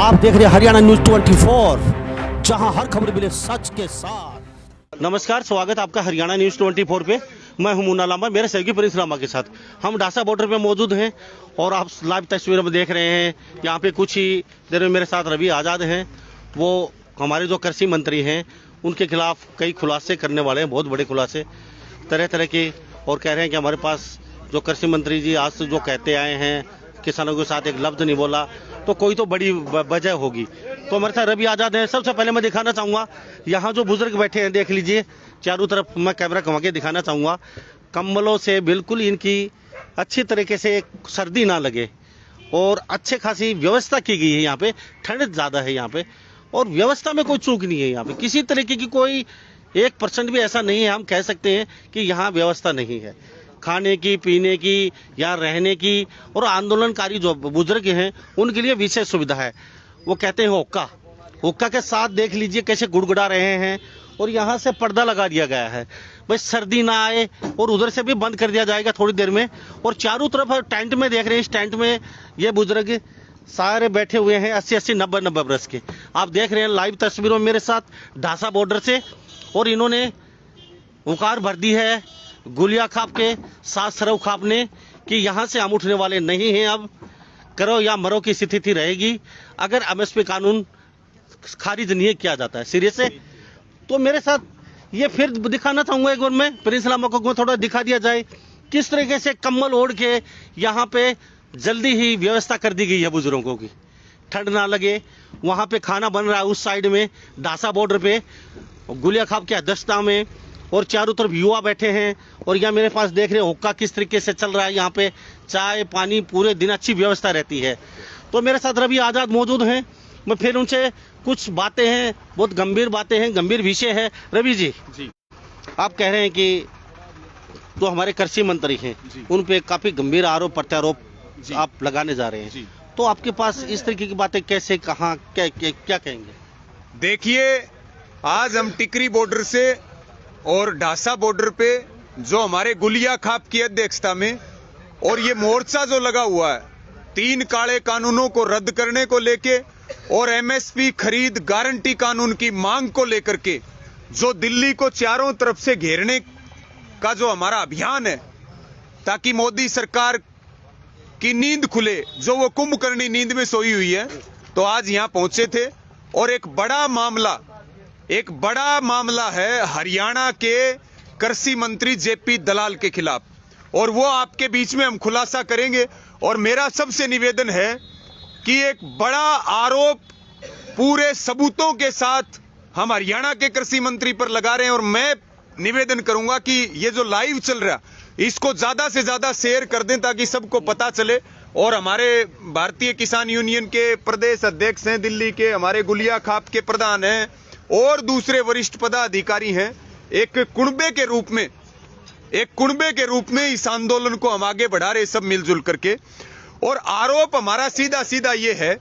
आप देख रहे हैं हरियाणा न्यूज 24, जहां हर खबर मिले सच के साथ। नमस्कार, स्वागत है आपका हरियाणा न्यूज 24 पे। मैं हूं मुन्ना लांबा, मेरे सहयोगी प्रिंस लांबा के साथ हम डासा बॉर्डर पे मौजूद हैं और आप लाइव तस्वीरों में देख रहे हैं। यहाँ पे कुछ ही देर में मेरे साथ रवि आज़ाद हैं। वो हमारे जो कृषि मंत्री हैं उनके खिलाफ कई खुलासे करने वाले हैं, बहुत बड़े खुलासे तरह तरह के, और कह रहे हैं कि हमारे पास जो कृषि मंत्री जी आज से जो कहते आए हैं किसानों के साथ एक लफ्ज़ नहीं बोला, तो कोई तो बड़ी वजह होगी। तो हमारे साथ रवि आज़ाद हैं। सबसे पहले मैं दिखाना चाहूँगा यहाँ जो बुजुर्ग बैठे हैं, देख लीजिए चारों तरफ, मैं कैमरा घुमा के दिखाना चाहूँगा। कंबलों से बिल्कुल इनकी अच्छी तरीके से सर्दी ना लगे और अच्छे खासी व्यवस्था की गई है। यहाँ पे ठंड ज़्यादा है यहाँ पे, और व्यवस्था में कोई चूक नहीं है। यहाँ पे किसी तरीके की कोई 1% भी ऐसा नहीं है हम कह सकते हैं कि यहाँ व्यवस्था नहीं है खाने की, पीने की या रहने की। और आंदोलनकारी जो बुजुर्ग हैं उनके लिए विशेष सुविधा है। वो कहते हैं हुक्का, हुक्का के साथ देख लीजिए कैसे गुड़गुड़ा रहे हैं। और यहाँ से पर्दा लगा दिया गया है भाई सर्दी ना आए, और उधर से भी बंद कर दिया जाएगा थोड़ी देर में। और चारों तरफ टेंट में देख रहे हैं, इस टेंट में ये बुजुर्ग सारे बैठे हुए हैं 80-80, 90-90 बरस के। आप देख रहे हैं लाइव तस्वीरों में मेरे साथ ढासा बॉर्डर से। और इन्होंने हुकार भर दी है गुलिया खाप के साथ सरव खाप ने कि यहाँ से हम उठने वाले नहीं हैं। अब करो या मरो की स्थिति रहेगी अगर एमएसपी कानून खारिज नहीं किया जाता है सिरे से। तो मेरे साथ ये फिर दिखाना चाहूँगा एक बार मैं प्रिंस लांबा को थोड़ा दिखा दिया जाए किस तरीके से कम्बल ओढ़ के यहाँ पे जल्दी ही व्यवस्था कर दी गई है बुजुर्गों की, ठंड ना लगे। वहाँ पे खाना बन रहा है उस साइड में डासा बॉर्डर पे गुलिया खाप की अध्यक्षता में, और चारों तरफ युवा बैठे हैं। और यहाँ मेरे पास देख रहे हैं हुक्का किस तरीके से चल रहा है। यहाँ पे चाय पानी पूरे दिन अच्छी व्यवस्था रहती है। तो मेरे साथ रवि आज़ाद मौजूद हैं, मैं फिर उनसे कुछ बातें हैं, बहुत गंभीर बातें हैं, गंभीर विषय है। रवि जी, आप कह रहे हैं कि जो हमारे कृषि मंत्री हैं उन पे काफ़ी गंभीर आरोप प्रत्यारोप आप लगाने जा रहे हैं, तो आपके पास इस तरीके की बातें कैसे, कहाँ, क्या कहेंगे? देखिए, आज हम टिकरी बॉर्डर से और ढासा बॉर्डर पे जो हमारे गुलिया खाप की अध्यक्षता में और ये मोर्चा जो लगा हुआ है 3 काले कानूनों को रद्द करने को लेके और एमएसपी खरीद गारंटी कानून की मांग को लेकर के जो दिल्ली को चारों तरफ से घेरने का जो हमारा अभियान है ताकि मोदी सरकार की नींद खुले, जो वो कुंभकर्णी नींद में सोई हुई है, तो आज यहां पहुंचे थे। और एक बड़ा मामला है हरियाणा के कृषि मंत्री जेपी दलाल के खिलाफ, और वो आपके बीच में हम खुलासा करेंगे। और मेरा सबसे निवेदन है कि एक बड़ा आरोप पूरे सबूतों के साथ हम हरियाणा के कृषि मंत्री पर लगा रहे हैं। और मैं निवेदन करूंगा कि ये जो लाइव चल रहा है इसको ज्यादा से ज्यादा शेयर कर दें ताकि सबको पता चले। और हमारे भारतीय किसान यूनियन के प्रदेश अध्यक्ष हैं दिल्ली के, हमारे गुलिया खाप के प्रधान हैं और दूसरे वरिष्ठ पदाधिकारी हैं, एक कुनबे के रूप में इस आंदोलन को हम आगे बढ़ा रहे सब मिलजुल करके। और आरोप हमारा सीधा सीधा ये है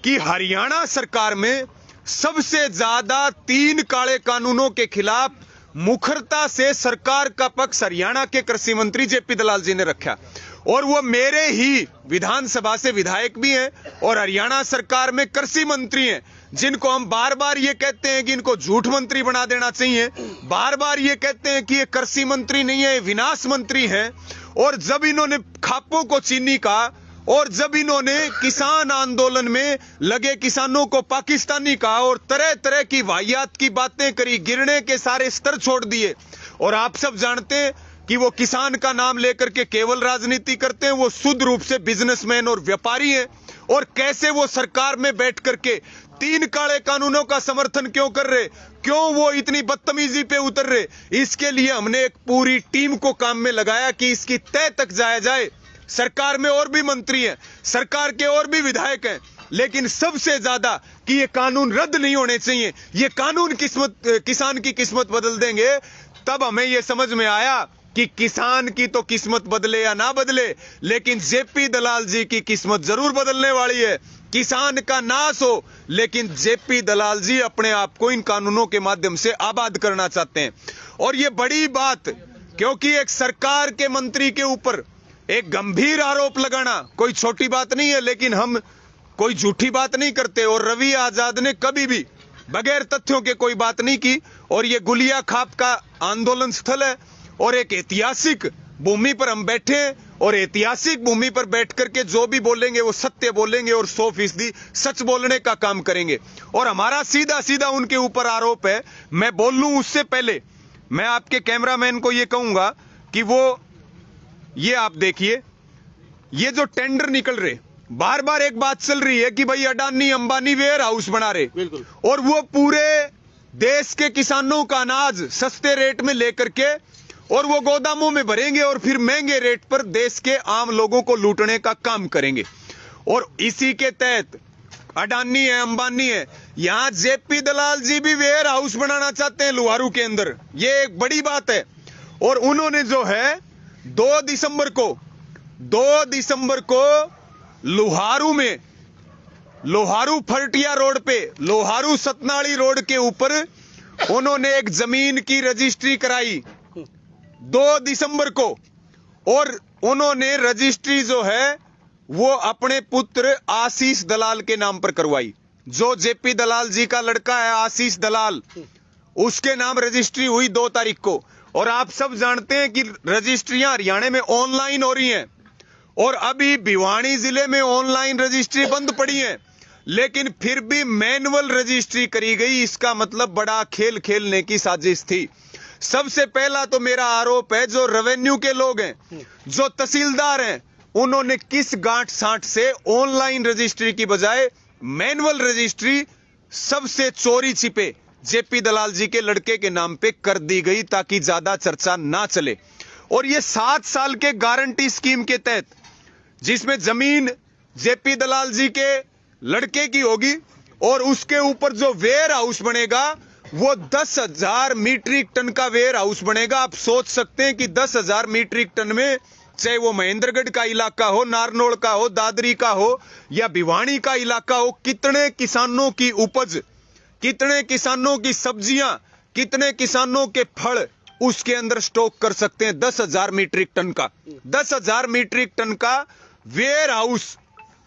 कि हरियाणा सरकार में सबसे ज्यादा 3 काले कानूनों के खिलाफ मुखरता से सरकार का पक्ष हरियाणा के कृषि मंत्री जेपी दलाल जी ने रखा, और वो मेरे ही विधानसभा से विधायक भी हैं और हरियाणा सरकार में कृषि मंत्री हैं, जिनको हम बार बार ये कहते हैं कि इनको झूठ मंत्री बना देना चाहिए। बार बार ये कहते हैं कि ये कृषि मंत्री नहीं है, विनाश मंत्री हैं। और जब इन्होंने खापों को चीनी कहा और जब इन्होंने किसान आंदोलन में लगे किसानों को पाकिस्तानी कहा और तरह तरह की वाहियात की बातें करी, गिरने के सारे स्तर छोड़ दिए। और आप सब जानते हैं कि वो किसान का नाम लेकर के केवल राजनीति करते हैं, वो शुद्ध रूप से बिजनेसमैन और व्यापारी हैं। और कैसे वो सरकार में बैठ करके 3 काले कानूनों का समर्थन क्यों कर रहे, क्यों वो इतनी बदतमीजी पे उतर रहे, इसके लिए हमने एक पूरी टीम को काम में लगाया कि इसकी तह तक जाया जाए। सरकार में और भी मंत्री हैं, सरकार के और भी विधायक हैं, लेकिन सबसे ज्यादा कि ये कानून रद्द नहीं होने चाहिए। ये कानून किसान की किस्मत बदल देंगे। तब हमें ये समझ में आया कि किसान की तो किस्मत बदले या ना बदले, लेकिन जेपी दलाल जी की किस्मत जरूर बदलने वाली है। किसान का नाश हो, लेकिन जेपी दलाल जी अपने आप को इन कानूनों के माध्यम से आबाद करना चाहते हैं। और ये बड़ी बात, क्योंकि एक सरकार के मंत्री के ऊपर एक गंभीर आरोप लगाना कोई छोटी बात नहीं है, लेकिन हम कोई झूठी बात नहीं करते। और रवि आजाद ने कभी भी बगैर तथ्यों के कोई बात नहीं की। और ये गुलिया खाप का आंदोलन स्थल है और एक ऐतिहासिक भूमि पर हम बैठे हैं और ऐतिहासिक भूमि पर बैठ करके जो भी बोलेंगे वो सत्य बोलेंगे और 100% सच बोलने का काम करेंगे। और हमारा सीधा सीधा उनके ऊपर आरोप है। मैं बोल लूं उससे पहले मैं आपके कैमरामैन को ये कहूंगा कि वो ये आप देखिए, ये जो टेंडर निकल रहे, बार बार एक बात चल रही है कि भाई अडानी अंबानी वेयर हाउस बना रहे, बिल्कुल। और वो पूरे देश के किसानों का अनाज सस्ते रेट में लेकर के और वो गोदामों में भरेंगे और फिर महंगे रेट पर देश के आम लोगों को लूटने का काम करेंगे। और इसी के तहत अडानी है, अंबानी है, यहां जेपी दलाल जी भी वेयर हाउस बनाना चाहते हैं लुहारू के अंदर। ये एक बड़ी बात है। और उन्होंने जो है 2 दिसंबर को लुहारू में, लोहारू फरटिया रोड पे, लोहारू सतनाली रोड के ऊपर उन्होंने एक जमीन की रजिस्ट्री कराई 2 दिसंबर को। और उन्होंने रजिस्ट्री जो है वो अपने पुत्र आशीष दलाल के नाम पर करवाई। जो जेपी दलाल जी का लड़का है आशीष दलाल, उसके नाम रजिस्ट्री हुई 2 तारीख को। और आप सब जानते हैं कि रजिस्ट्रियां हरियाणा में ऑनलाइन हो रही हैं और अभी भिवानी जिले में ऑनलाइन रजिस्ट्री बंद पड़ी है, लेकिन फिर भी मैनुअल रजिस्ट्री करी गई। इसका मतलब बड़ा खेल खेलने की साजिश थी। सबसे पहला तो मेरा आरोप है जो रेवेन्यू के लोग हैं, जो तहसीलदार हैं, उन्होंने किस गांठ साठ से ऑनलाइन रजिस्ट्री की बजाय मैनुअल रजिस्ट्री सबसे चोरी छिपे जेपी दलाल जी के लड़के के नाम पे कर दी गई ताकि ज्यादा चर्चा ना चले। और ये 7 साल के गारंटी स्कीम के तहत जिसमें जमीन जेपी दलाल जी के लड़के की होगी और उसके ऊपर जो वेयर हाउस बनेगा वो 10,000 मीट्रिक टन का वेयर हाउस बनेगा। आप सोच सकते हैं कि 10,000 मीट्रिक टन में, चाहे वो महेंद्रगढ़ का इलाका हो, नारनौल का हो, दादरी का हो या भिवानी का इलाका हो, कितने किसानों की उपज, कितने किसानों की सब्जियां, कितने किसानों के फल उसके अंदर स्टॉक कर सकते हैं। 10,000 मीट्रिक टन का, 10,000 मीट्रिक टन का वेयर हाउस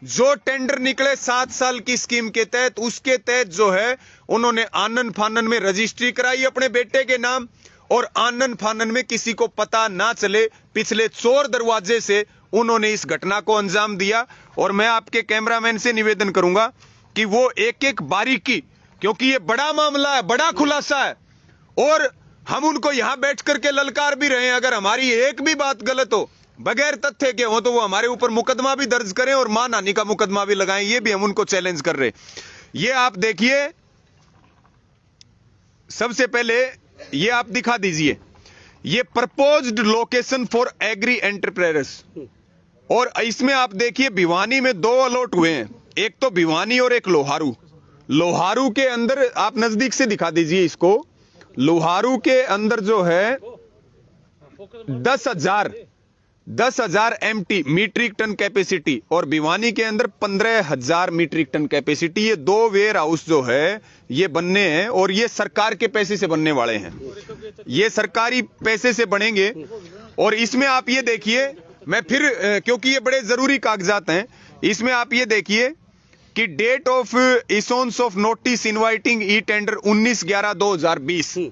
जो टेंडर निकले 7 साल की स्कीम के तहत, उसके तहत जो है उन्होंने आनन फानन में रजिस्ट्री कराई अपने बेटे के नाम। और आनन फानन में किसी को पता ना चले, पिछले चोर दरवाजे से उन्होंने इस घटना को अंजाम दिया। और मैं आपके कैमरामैन से निवेदन करूंगा कि वो एक एक बारीकी, क्योंकि ये बड़ा मामला है, बड़ा खुलासा है और हम उनको यहां बैठ करके ललकार भी रहे हैं। अगर हमारी एक भी बात गलत हो, बगैर तथ्य के हो, तो वो हमारे ऊपर मुकदमा भी दर्ज करें और मानहानि का मुकदमा भी लगाएं। ये भी हम उनको चैलेंज कर रहे। ये आप देखिए, सबसे पहले ये आप दिखा दीजिए, ये proposed location for agri entrepreneurs. और इसमें आप देखिए भिवानी में 2 अलॉट हुए हैं, एक तो भिवानी और एक लोहारू। लोहारू के अंदर आप नजदीक से दिखा दीजिए इसको। लोहारू के अंदर जो है 10,000 MT मीट्रिक टन कैपेसिटी और भिवानी के अंदर 15,000 मीट्रिक टन कैपेसिटी। ये 2 वेयर हाउस जो है ये बनने हैं और ये सरकार के पैसे से बनने वाले हैं, ये सरकारी पैसे से बनेंगे। और इसमें आप ये देखिए, मैं फिर क्योंकि ये बड़े जरूरी कागजात हैं, इसमें आप ये देखिए कि date of issuance of notice inviting e tender 19/11/2020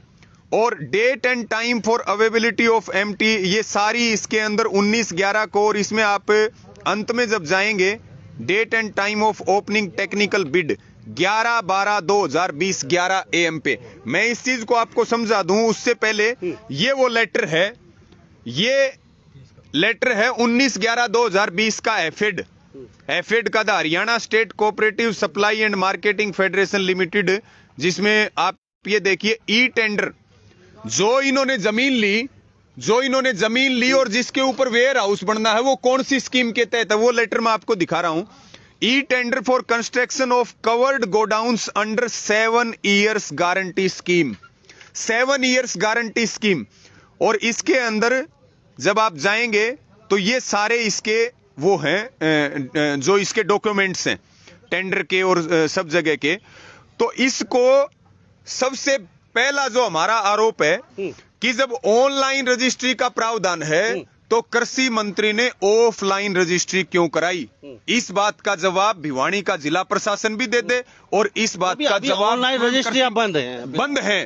और date and time for availability of MT, ये सारी इसके अंदर 19/11 को। और इसमें आप अंत में जब जाएंगे, date and time of opening technical bid 11/12/2020 11 AM पे। मैं इस चीज को आपको समझा दूं उससे पहले, ये वो लेटर है, ये लेटर है 19/11/2020 का एफेड का, the Haryana state cooperative supply and marketing federation limited, जिसमें आप ये देखिए ई टेंडर जो इन्होंने जमीन ली और जिसके ऊपर वेयर हाउस बनना है, वो कौन सी स्कीम के तहत है, वो लेटर मैं आपको दिखा रहा हूं। E tender for construction of covered godowns under 7 years guarantee scheme, 7 years guarantee scheme. और इसके अंदर जब आप जाएंगे तो ये सारे इसके वो हैं जो इसके डॉक्यूमेंट्स हैं टेंडर के और सब जगह के। तो इसको सबसे पहला जो हमारा आरोप है कि जब ऑनलाइन रजिस्ट्री का प्रावधान है तो कृषि मंत्री ने ऑफलाइन रजिस्ट्री क्यों कराई? इस बात का जवाब भिवानी का जिला प्रशासन भी दे दे और इस बात का जवाब ऑनलाइन रजिस्ट्रियां बंद हैं। बंद है,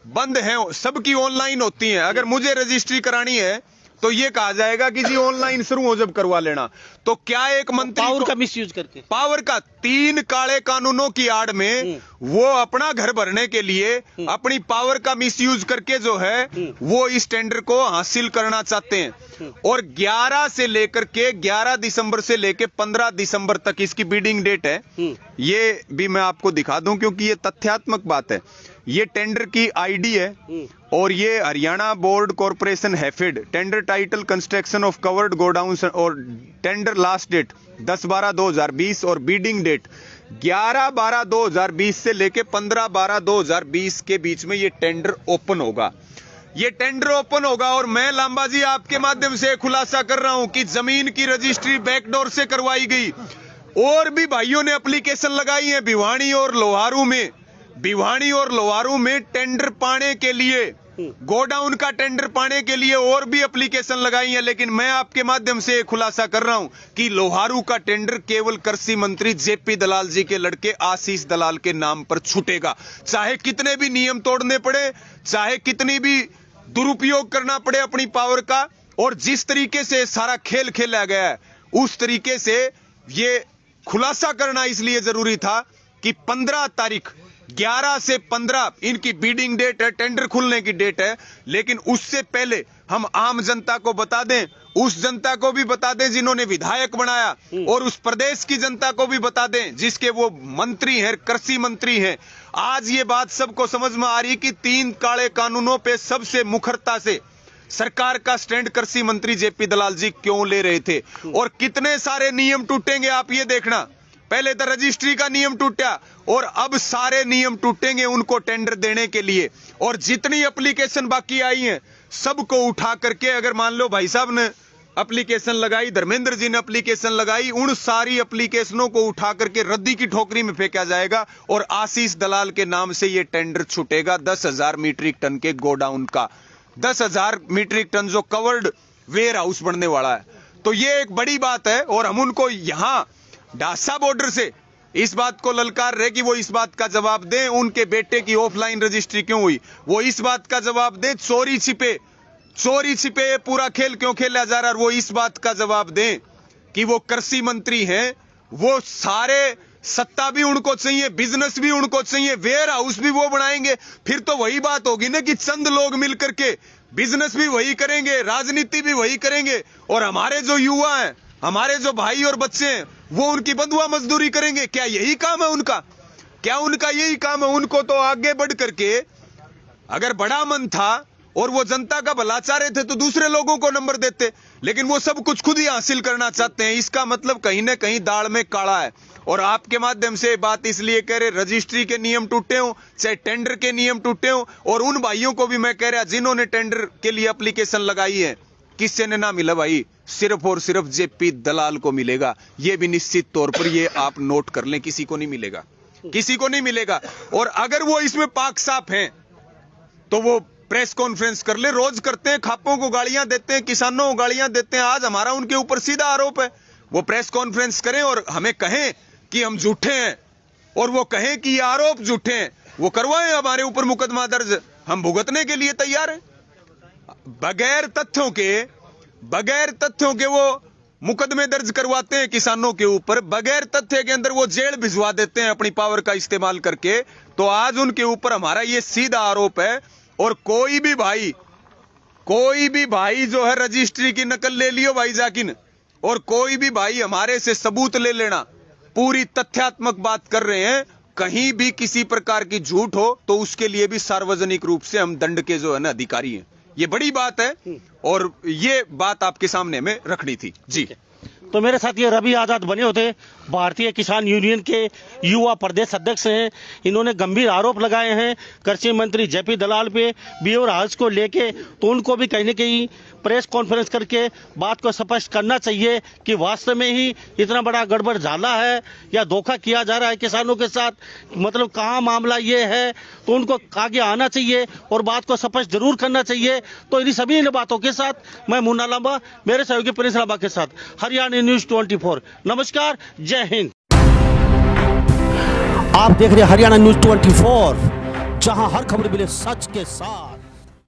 बंद है, सबकी ऑनलाइन होती है। अगर मुझे रजिस्ट्री करानी है तो ये कहा जाएगा कि जी ऑनलाइन शुरू हो जब करवा लेना। तो क्या एक मंत्री पावर का मिसयूज करके, पावर का 3 काले कानूनों की आड़ में वो अपना घर भरने के लिए अपनी पावर का मिसयूज करके जो है वो इस टेंडर को हासिल करना चाहते हैं। और 11 से लेकर के 11 दिसंबर से लेकर 15 दिसंबर तक इसकी बिडिंग डेट है। ये भी मैं आपको दिखा दूं क्योंकि ये तथ्यात्मक बात है। ये टेंडर की आईडी है और ये Haryana board corporation HAFED tender title construction of covered godown और टेंडर लास्ट डेट 10/12/2020 और बीडिंग डेट 11/12/2020 से लेके 15/12/2020 के बीच में ये टेंडर ओपन होगा। ये टेंडर ओपन होगा और मैं लांबा जी आपके माध्यम से खुलासा कर रहा हूं कि जमीन की रजिस्ट्री बैकडोर से करवाई गई। और भी भाइयों ने एप्लीकेशन लगाई है भिवानी और लोहारू में। भिवानी और लोहारू में टेंडर पाने के लिए, गोडाउन का टेंडर पाने के लिए और भी एप्लीकेशन लगाई है। लेकिन मैं आपके माध्यम से खुलासा कर रहा हूं कि लोहारू का टेंडर केवल कृषि मंत्री जेपी दलाल जी के लड़के आशीष दलाल के नाम पर छूटेगा। चाहे कितने भी नियम तोड़ने पड़े, चाहे कितनी भी दुरुपयोग करना पड़े अपनी पावर का, और जिस तरीके से सारा खेल खेला गया है उस तरीके से ये खुलासा करना इसलिए जरूरी था कि 15 तारीख 11 से 15 इनकी बीडिंग डेट है, टेंडर खुलने की डेट है। लेकिन उससे पहले हम आम जनता को बता दें, उस जनता को भी बता दें जिन्होंने विधायक बनाया, और उस प्रदेश की जनता को भी बता दें जिसके वो मंत्री हैं, कृषि मंत्री हैं। आज ये बात सबको समझ में आ रही कि 3 काले कानूनों पे सबसे मुखरता से सरकार का स्टैंड कृषि मंत्री जेपी दलाल जी क्यों ले रहे थे और कितने सारे नियम टूटेंगे आप ये देखना। पहले तो रजिस्ट्री का नियम टूटा और अब सारे नियम टूटेंगे उनको टेंडर देने के लिए। और जितनी एप्लीकेशन बाकी आई हैं सबको उठा करके, अगर मान लो भाई साहब ने एप्लीकेशन लगाई, धर्मेंद्र जी ने एप्लीकेशन लगाई, उन सारी एप्लीकेशनों को उठा करके रद्दी की ठोकरी में फेंका जाएगा और आशीष दलाल के नाम से ये टेंडर छूटेगा 10,000 मीट्रिक टन के गोडाउन का। 10,000 मीट्रिक टन जो कवर्ड वेयर हाउस बनने वाला है। तो ये एक बड़ी बात है और हम उनको यहां डासा बॉर्डर से इस बात को ललकार रहे कि वो इस बात का जवाब दें उनके बेटे की ऑफलाइन रजिस्ट्री क्यों हुई, वो इस बात का जवाब दें चोरी छिपे पूरा खेल क्यों खेला जा रहा है, वो इस बात का जवाब दें कि वो कृषि मंत्री हैं, वो सारे सत्ता भी उनको चाहिए, बिजनेस भी उनको चाहिए, वेयर हाउस भी वो बनाएंगे। फिर तो वही बात होगी ना कि चंद लोग मिलकर के बिजनेस भी वही करेंगे, राजनीति भी वही करेंगे और हमारे जो युवा हैं, हमारे जो भाई और बच्चे हैं वो उनकी बंधुआ मजदूरी करेंगे। क्या यही काम है उनका? क्या उनका यही काम है? उनको तो आगे बढ़ करके अगर बड़ा मन था और वो जनता का भला चाह रहे थे तो दूसरे लोगों को नंबर देते, लेकिन वो सब कुछ खुद ही हासिल करना चाहते हैं। इसका मतलब कहीं ना कहीं दाल में काला है। और आपके माध्यम से बात इसलिए कह रहे, रजिस्ट्री के नियम टूटे हो चाहे टेंडर के नियम टूटे हो, और उन भाइयों को भी मैं कह रहा जिन्होंने टेंडर के लिए एप्लीकेशन लगाई है किससे ने ना मिला भाई, सिर्फ और सिर्फ जेपी दलाल को मिलेगा। ये भी निश्चित तौर पर ये आप नोट कर लें, किसी को नहीं मिलेगा, किसी को नहीं मिलेगा। और अगर वो इसमें पाक साफ हैं तो वो प्रेस कॉन्फ्रेंस कर ले, रोज करते हैं, खापों को गालियां देते हैं, किसानों को गालियां देते हैं। आज हमारा उनके ऊपर सीधा आरोप है, वो प्रेस कॉन्फ्रेंस करें और हमें कहें कि हम झूठे हैं और वो कहें कि ये आरोप झूठे हैं, वो करवाएं हमारे ऊपर मुकदमा दर्ज, हम भुगतने के लिए तैयार हैं। बगैर तथ्यों के वो मुकदमे दर्ज करवाते हैं किसानों के ऊपर, बगैर तथ्य के अंदर वो जेल भिजवा देते हैं अपनी पावर का इस्तेमाल करके। तो आज उनके ऊपर हमारा ये सीधा आरोप है। और कोई भी भाई जो है रजिस्ट्री की नकल ले लियो भाई जाकिन, और कोई भी भाई हमारे से सबूत ले लेना, पूरी तथ्यात्मक बात कर रहे हैं। कहीं भी किसी प्रकार की झूठ हो तो उसके लिए भी सार्वजनिक रूप से हम दंड के जो है ना अधिकारी हैं। ये बड़ी बात है और ये बात आपके सामने में रखनी थी जी। तो मेरे साथ ये रवि आजाद बने होते भारतीय किसान यूनियन के युवा प्रदेश अध्यक्ष हैं। इन्होंने गंभीर आरोप लगाए हैं कृषि मंत्री जेपी दलाल पे वेयर हाउस को लेके। तो उनको भी कहीं ना कहीं प्रेस कॉन्फ्रेंस करके बात को स्पष्ट करना चाहिए कि वास्तव में ही इतना बड़ा गड़बड़ झाला है या धोखा किया जा रहा है किसानों के साथ, मतलब कहाँ मामला ये है, तो उनको आगे आना चाहिए और बात को स्पष्ट जरूर करना चाहिए। तो इन सभी बातों के साथ मैं मुन्ना लांबा, मेरे सहयोगी प्रिंस लांबा के साथ हरियाणा न्यूज 24। नमस्कार, जय हिंद। आप देख रहे हैं हरियाणा न्यूज 24, जहां हर खबर मिले सच के साथ।